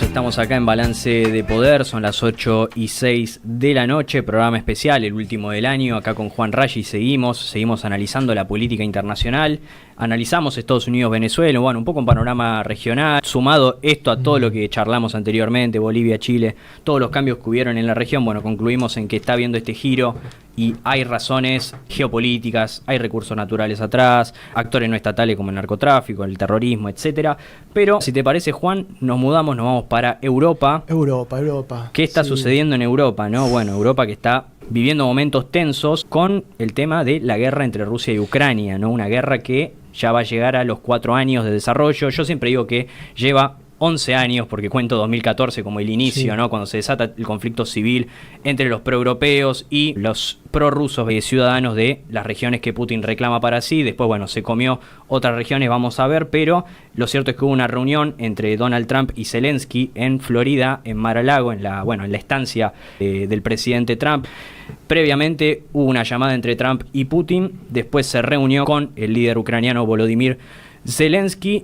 Estamos acá en Balance de Poder, son las 8:06 de la noche, programa especial, el último del año, acá con Juan Raggi seguimos analizando la política internacional, analizamos Estados Unidos, Venezuela, bueno, un poco un panorama regional, sumado esto a todo lo que charlamos anteriormente, Bolivia, Chile, todos los cambios que hubieron en la región, bueno, concluimos en que está habiendo este giro y hay razones geopolíticas, hay recursos naturales atrás, actores no estatales como el narcotráfico, el terrorismo, etcétera. Pero, si te parece, Juan, nos vamos para Europa. Europa. ¿Qué está sucediendo en Europa, no? Bueno, Europa que está viviendo momentos tensos con el tema de la guerra entre Rusia y Ucrania, ¿no? Una guerra que ya va a llegar a los 4 años de desarrollo. Yo siempre digo que lleva 11 años, porque cuento 2014 como el inicio, sí, ¿no? Cuando se desata el conflicto civil entre los proeuropeos y los prorrusos ciudadanos de las regiones que Putin reclama para sí. Después, bueno, se comió otras regiones, vamos a ver, pero lo cierto es que hubo una reunión entre Donald Trump y Zelensky en Florida, en Mar-a-Lago, en la estancia del presidente Trump. Previamente hubo una llamada entre Trump y Putin, después se reunió con el líder ucraniano Volodymyr Zelensky.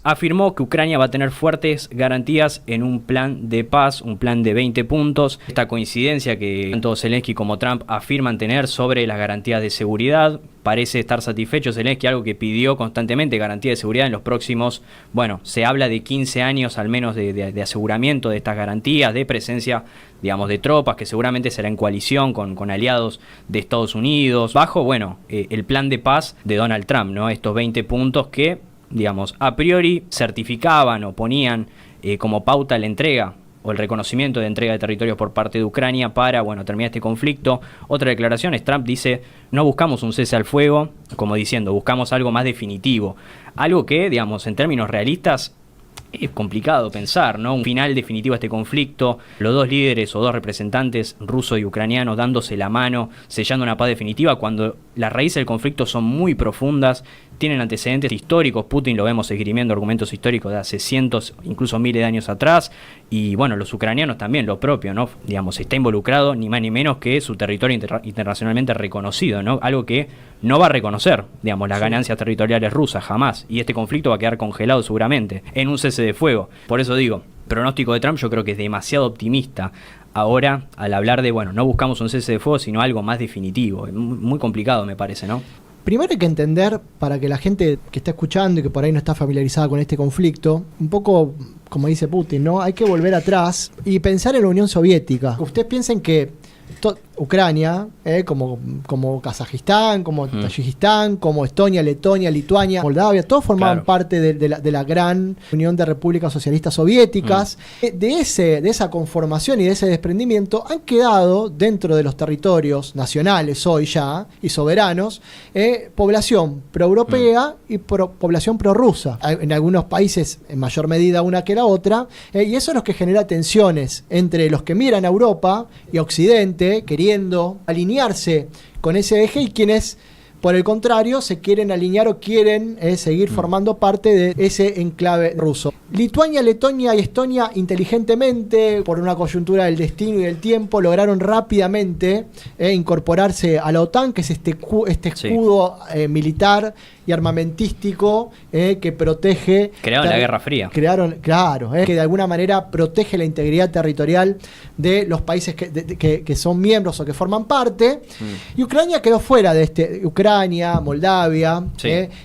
Afirmó que Ucrania va a tener fuertes garantías en un plan de paz, un plan de 20 puntos. Esta coincidencia que tanto Zelensky como Trump afirman tener sobre las garantías de seguridad. Parece estar satisfecho Zelensky, algo que pidió constantemente, garantía de seguridad en los próximos, bueno, se habla de 15 años al menos de aseguramiento de estas garantías, de presencia, digamos, de tropas, que seguramente será en coalición con aliados de Estados Unidos, bajo, bueno, el plan de paz de Donald Trump, ¿no? Estos 20 puntos que, digamos, a priori certificaban o ponían como pauta la entrega o el reconocimiento de entrega de territorios por parte de Ucrania para, bueno, terminar este conflicto. Otra declaración es, Trump dice, no buscamos un cese al fuego, como diciendo, buscamos algo más definitivo. Algo que, digamos, en términos realistas, es complicado pensar, ¿no? Un final definitivo a este conflicto, los dos líderes o dos representantes ruso y ucraniano dándose la mano, sellando una paz definitiva, cuando las raíces del conflicto son muy profundas, tienen antecedentes históricos. Putin lo vemos esgrimiendo argumentos históricos de hace cientos, incluso miles de años atrás, y bueno, los ucranianos también, lo propio, ¿no? Digamos, está involucrado ni más ni menos que su territorio internacionalmente reconocido, ¿no? Algo que no va a reconocer, digamos, las ganancias territoriales rusas, jamás, y este conflicto va a quedar congelado seguramente en un cese de fuego. Por eso digo, pronóstico de Trump yo creo que es demasiado optimista ahora al hablar de, bueno, no buscamos un cese de fuego, sino algo más definitivo. Es muy complicado, me parece, ¿no? Primero hay que entender, para que la gente que está escuchando y que por ahí no está familiarizada con este conflicto, un poco como dice Putin, ¿no? Hay que volver atrás y pensar en la Unión Soviética. Ustedes piensen que Ucrania, como Kazajistán, como Tayikistán, como Estonia, Letonia, Lituania, Moldavia, todos formaban parte de la gran Unión de Repúblicas Socialistas Soviéticas. De esa conformación y de ese desprendimiento han quedado dentro de los territorios nacionales hoy ya y soberanos población proeuropea y población prorrusa. En algunos países en mayor medida una que la otra, y eso es lo que genera tensiones entre los que miran a Europa y Occidente queriendo alinearse con ese eje y quienes, por el contrario, se quieren alinear o quieren seguir formando parte de ese enclave ruso. Lituania, Letonia y Estonia, inteligentemente, por una coyuntura del destino y del tiempo, lograron rápidamente incorporarse a la OTAN, que es este escudo militar y armamentístico que protege... Crearon la Guerra Fría. Que de alguna manera protege la integridad territorial de los países que son miembros o que forman parte. Y Ucrania quedó fuera de Ucrania, Moldavia,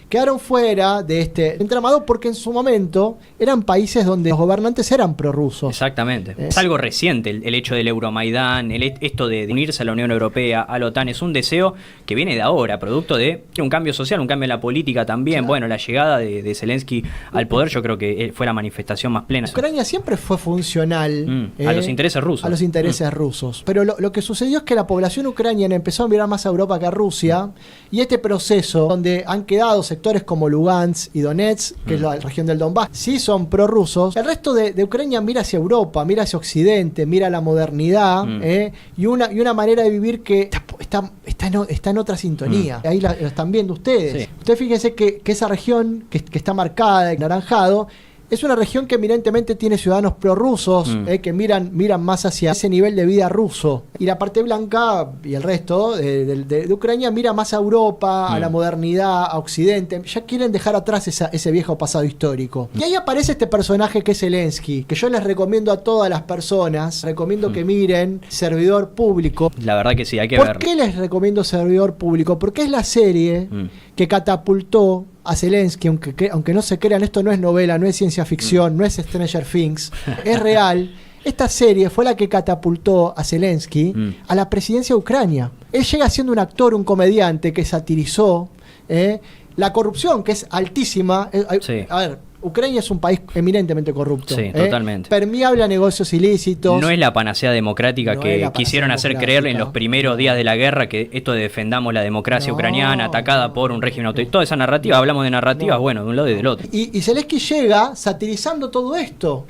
quedaron fuera de este entramado porque en su momento eran países donde los gobernantes eran prorrusos. Exactamente. Es algo reciente el hecho del Euromaidán, esto de unirse a la Unión Europea, a la OTAN, es un deseo que viene de ahora, producto de un cambio social, un cambio en la política también. Claro. Bueno, la llegada de Zelensky al poder yo creo que fue la manifestación más plena. Ucrania siempre fue funcional a los intereses rusos. A los intereses rusos. Pero lo que sucedió es que la población ucraniana empezó a mirar más a Europa que a Rusia, y este proceso donde han quedado sectores como Lugansk y Donetsk, que es la región del Donbass, sí son prorrusos. El resto de Ucrania mira hacia Europa, mira hacia Occidente, mira la modernidad y una manera de vivir que está en otra sintonía. Ahí lo están viendo ustedes. Sí. Ustedes fíjense que esa región que está marcada de naranjado Es una región que eminentemente tiene ciudadanos prorrusos, que miran más hacia ese nivel de vida ruso. Y la parte blanca y el resto de Ucrania mira más a Europa, a la modernidad, a Occidente. Ya quieren dejar atrás ese viejo pasado histórico. Y ahí aparece este personaje que es Zelensky, que yo les recomiendo a todas las personas, recomiendo que miren Servidor Público. La verdad que sí, hay que verlo. verlo. ¿Por qué les recomiendo Servidor Público? Porque es la serie que catapultó a Zelensky, aunque no se crean, esto no es novela, no es ciencia ficción, no es Stranger Things, es real. Esta serie fue la que catapultó a Zelensky a la presidencia de Ucrania. Él llega siendo un actor, un comediante que satirizó la corrupción, que es altísima. Sí. A ver, Ucrania es un país eminentemente corrupto. Sí, totalmente. Permeable a negocios ilícitos. No es la panacea democrática que quisieron hacer creer en los primeros días de la guerra, que esto de defendamos la democracia ucraniana atacada por un régimen autoritario. Toda esa narrativa, hablamos de narrativas, bueno, de un lado y del otro. Y Zelensky llega satirizando todo esto,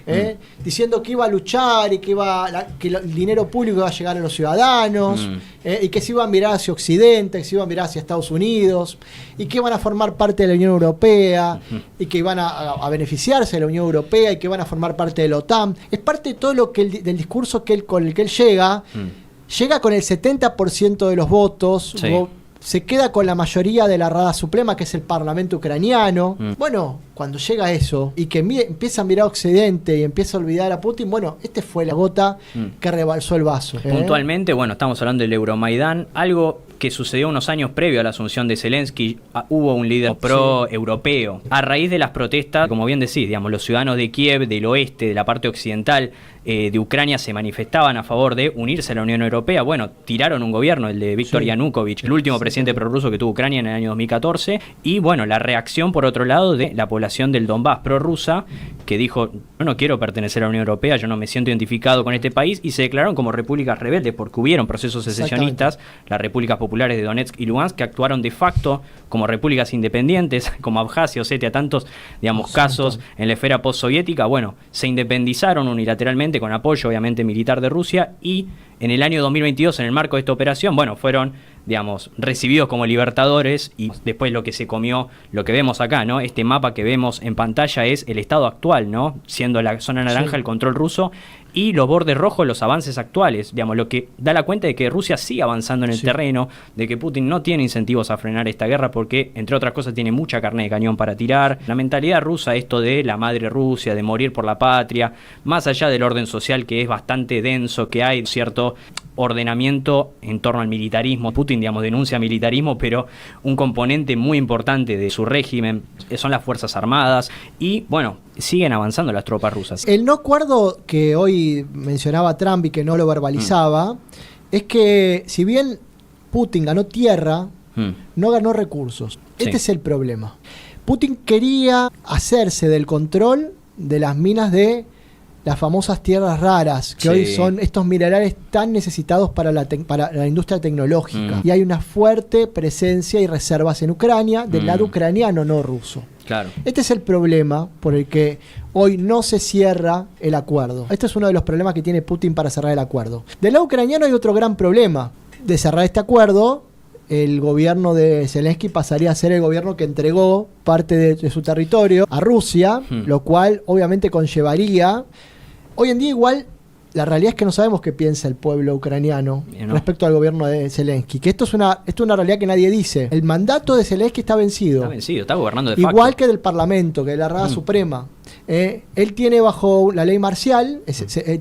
diciendo que iba a luchar y que el dinero público iba a llegar a los ciudadanos, y que se iba a mirar hacia Occidente, que se iba a mirar hacia Estados Unidos, y que iban a formar parte de la Unión Europea, y que iban a beneficiarse de la Unión Europea y que van a formar parte de la OTAN. Es parte de todo lo que del discurso con el que él llega. Llega con el 70% de los votos. Sí. Se queda con la mayoría de la Rada Suprema, que es el Parlamento ucraniano. Bueno, cuando llega eso y que empieza a mirar a Occidente y empieza a olvidar a Putin, bueno, fue la gota que rebalsó el vaso. Puntualmente, bueno, estamos hablando del Euromaidán, algo que sucedió unos años previo a la asunción de Zelensky. Hubo un líder pro-europeo. A raíz de las protestas, como bien decís, digamos, los ciudadanos de Kiev, del oeste, de la parte occidental de Ucrania, se manifestaban a favor de unirse a la Unión Europea. Bueno, tiraron un gobierno, el de Viktor Yanukovych, el último presidente prorruso que tuvo Ucrania en el año 2014. Y bueno, la reacción, por otro lado, de la población del Donbass prorrusa, que dijo: yo no quiero pertenecer a la Unión Europea, yo no me siento identificado con este país, y se declararon como repúblicas rebeldes, porque hubieron procesos secesionistas, las repúblicas populares de Donetsk y Lugansk, que actuaron de facto como repúblicas independientes, como Abjasia, Osetia, tantos, digamos, casos en la esfera postsoviética. Bueno, se independizaron unilateralmente con apoyo, obviamente, militar de Rusia, y en el año 2022, en el marco de esta operación, bueno, fueron, digamos, recibidos como libertadores. Y después lo que se comió, lo que vemos acá, ¿no? Este mapa que vemos en pantalla es el estado actual, ¿no? Siendo la zona naranja el control ruso y los bordes rojos los avances actuales, digamos, lo que da la cuenta de que Rusia sigue avanzando en el terreno, de que Putin no tiene incentivos a frenar esta guerra porque, entre otras cosas, tiene mucha carne de cañón para tirar. La mentalidad rusa, esto de la madre Rusia, de morir por la patria, más allá del orden social que es bastante denso, que hay cierto ordenamiento en torno al militarismo. Putin, digamos, denuncia militarismo, pero un componente muy importante de su régimen son las Fuerzas Armadas y, bueno, siguen avanzando las tropas rusas. El no acuerdo que hoy mencionaba Trump y que no lo verbalizaba es que, si bien Putin ganó tierra, no ganó recursos. Este es el problema. Putin quería hacerse del control de las minas de las famosas tierras raras, que hoy son estos minerales tan necesitados para la industria tecnológica. Y hay una fuerte presencia y reservas en Ucrania, del lado ucraniano, no ruso. Claro. Este es el problema por el que hoy no se cierra el acuerdo. Este es uno de los problemas que tiene Putin para cerrar el acuerdo. Del lado ucraniano hay otro gran problema. De cerrar este acuerdo, el gobierno de Zelensky pasaría a ser el gobierno que entregó parte de su territorio a Rusia, lo cual obviamente conllevaría... Hoy en día igual la realidad es que no sabemos qué piensa el pueblo ucraniano respecto al gobierno de Zelensky, que esto es una realidad que nadie dice. El mandato de Zelensky está vencido. Está vencido, está gobernando de facto. Igual que del Parlamento, que de la Rada Suprema. Él tiene bajo la ley marcial,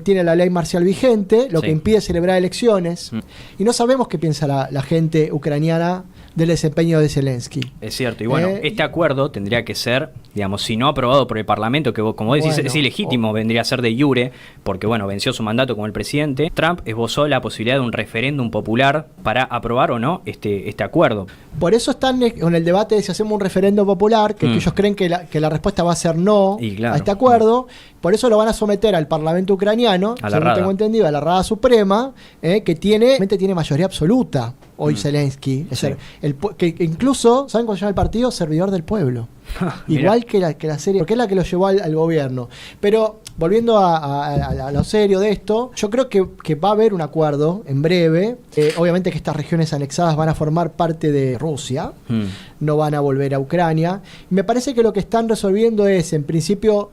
tiene la ley marcial vigente, lo que impide celebrar elecciones. Y no sabemos qué piensa la gente ucraniana del desempeño de Zelensky. Es cierto, y bueno, este acuerdo tendría que ser, digamos, si no aprobado por el Parlamento, que como decís, es ilegítimo, vendría a ser de iure, porque bueno, venció su mandato como el presidente. Trump esbozó la posibilidad de un referéndum popular para aprobar o no este acuerdo. Por eso están con el debate de si hacemos un referéndum popular, que ellos creen que la respuesta va a ser no a este acuerdo. Por eso lo van a someter al Parlamento ucraniano, según tengo entendido, a la Rada Suprema, que tiene mayoría absoluta hoy Zelensky. Es decir, que incluso, ¿saben cómo se llama el partido? Servidor del Pueblo. Igual que la serie, porque es la que lo llevó al gobierno. Pero, volviendo a lo serio de esto, yo creo que va a haber un acuerdo en breve. Obviamente que estas regiones anexadas van a formar parte de Rusia, no van a volver a Ucrania. Me parece que lo que están resolviendo es, en principio,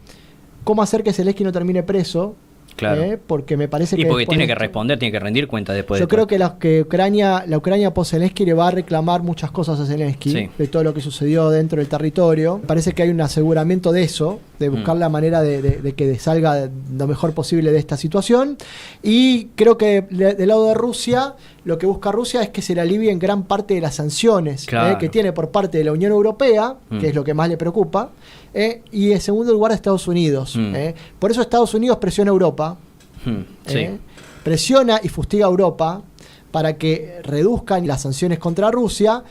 cómo hacer que Zelensky no termine preso. Claro. Porque me parece que... Y porque tiene que responder, tiene que rendir cuenta después. Yo creo que la Ucrania post-Zelensky le va a reclamar muchas cosas a Zelensky, sí, de todo lo que sucedió dentro del territorio. Parece que hay un aseguramiento de eso, de buscar la manera de que salga lo mejor posible de esta situación. Y creo que del lado de Rusia, lo que busca Rusia es que se le alivien gran parte de las sanciones, claro, que tiene por parte de la Unión Europea, que es lo que más le preocupa, y en segundo lugar de Estados Unidos. Por eso Estados Unidos presiona a Europa, sí, presiona y fustiga a Europa para que reduzcan las sanciones contra Rusia.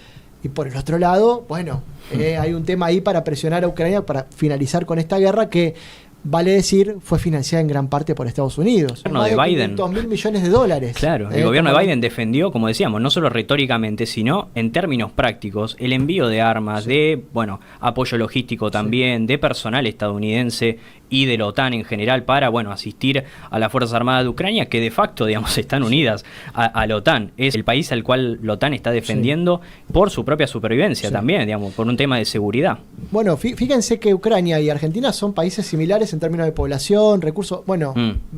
Y por el otro lado, bueno, hay un tema ahí para presionar a Ucrania para finalizar con esta guerra que, vale decir, fue financiada en gran parte por Estados Unidos. El gobierno de Biden. 500.000 millones de dólares. Claro, el gobierno de Biden defendió, como decíamos, no solo retóricamente, sino en términos prácticos, el envío de armas, de, bueno, apoyo logístico también, de personal estadounidense y de la OTAN en general para, bueno, asistir a las Fuerzas Armadas de Ucrania, que de facto, digamos, están unidas a la OTAN. Es el país al cual la OTAN está defendiendo por su propia supervivencia también, digamos, por un tema de seguridad. Bueno, fíjense que Ucrania y Argentina son países similares en términos de población, recursos. Bueno,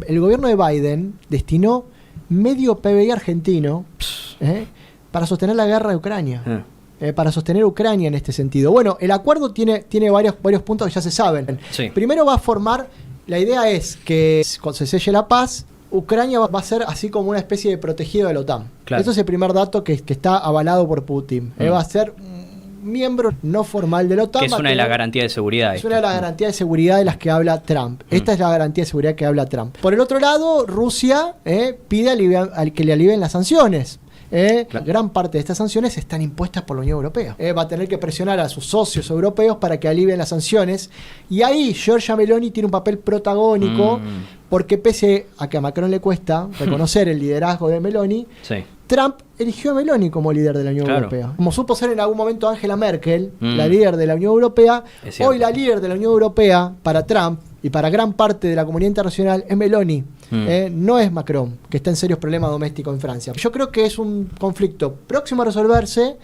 el gobierno de Biden destinó medio PBI argentino para sostener la guerra de Ucrania. Para sostener Ucrania en este sentido. Bueno, el acuerdo tiene varios puntos que ya se saben. Sí. Primero va a formar, la idea es que cuando se selle la paz, Ucrania va a ser así como una especie de protegido de la OTAN. Claro. Eso es el primer dato que está avalado por Putin. Va a ser miembro no formal de la OTAN. Que es una de las garantías de seguridad. Es una de las garantías de seguridad de las que habla Trump. Esta es la garantía de seguridad que habla Trump. Por el otro lado, Rusia pide que le alivien las sanciones. Gran parte de estas sanciones están impuestas por la Unión Europea. Va a tener que presionar a sus socios europeos para que alivien las sanciones. Y ahí Giorgia Meloni tiene un papel protagónico, porque pese a que a Macron le cuesta reconocer el liderazgo de Meloni, Trump eligió a Meloni como líder de la Unión Europea. Como supo ser en algún momento Angela Merkel, la líder de la Unión Europea, hoy la líder de la Unión Europea para Trump y para gran parte de la comunidad internacional es Meloni. No es Macron, que está en serios problemas domésticos en Francia. Yo creo que es un conflicto próximo a resolverse,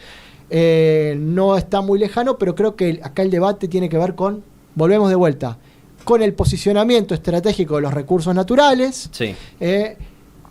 no está muy lejano, pero creo que acá el debate tiene que ver con, volvemos de vuelta, con el posicionamiento estratégico de los recursos naturales,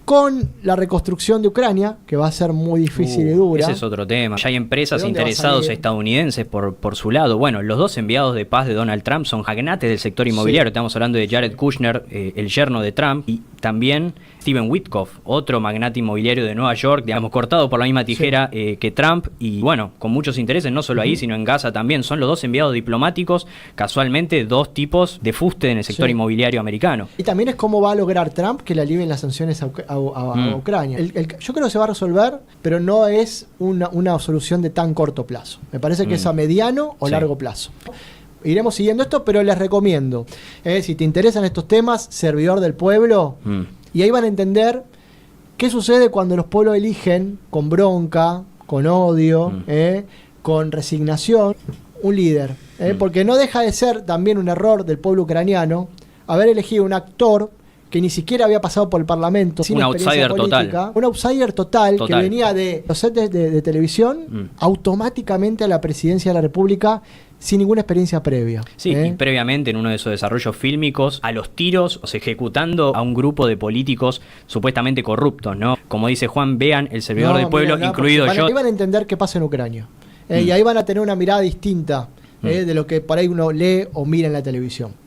con la reconstrucción de Ucrania, que va a ser muy difícil y dura. Ese es otro tema. Ya hay empresas interesados estadounidenses por su lado. Bueno, los dos enviados de paz de Donald Trump son magnates del sector inmobiliario. Estamos hablando de Jared Kushner, el yerno de Trump, y también Steven Witkoff, otro magnate inmobiliario de Nueva York, digamos, cortado por la misma tijera que Trump, y bueno, con muchos intereses, no solo ahí, sino en Gaza también. Son los dos enviados diplomáticos, casualmente dos tipos de fuste en el sector inmobiliario americano. Y también es cómo va a lograr Trump que le alivien las sanciones a Ucrania. Yo creo que se va a resolver, pero no es una solución de tan corto plazo. Me parece que es a mediano o largo plazo. Iremos siguiendo esto, pero les recomiendo, si te interesan estos temas, Servidor del Pueblo, y ahí van a entender qué sucede cuando los pueblos eligen con bronca, con odio, con resignación, un líder. Porque no deja de ser también un error del pueblo ucraniano haber elegido un actor que ni siquiera había pasado por el Parlamento, sin un experiencia outsider política, total. Un outsider total que venía de los sets de televisión automáticamente a la presidencia de la República sin ninguna experiencia previa. Sí, y previamente en uno de esos desarrollos fílmicos, a los tiros, o sea, ejecutando a un grupo de políticos supuestamente corruptos, ¿no? Como dice Juan, vean El Servidor del Pueblo, incluido yo. Ahí van a entender qué pasa en Ucrania. Y ahí van a tener una mirada distinta de lo que por ahí uno lee o mira en la televisión.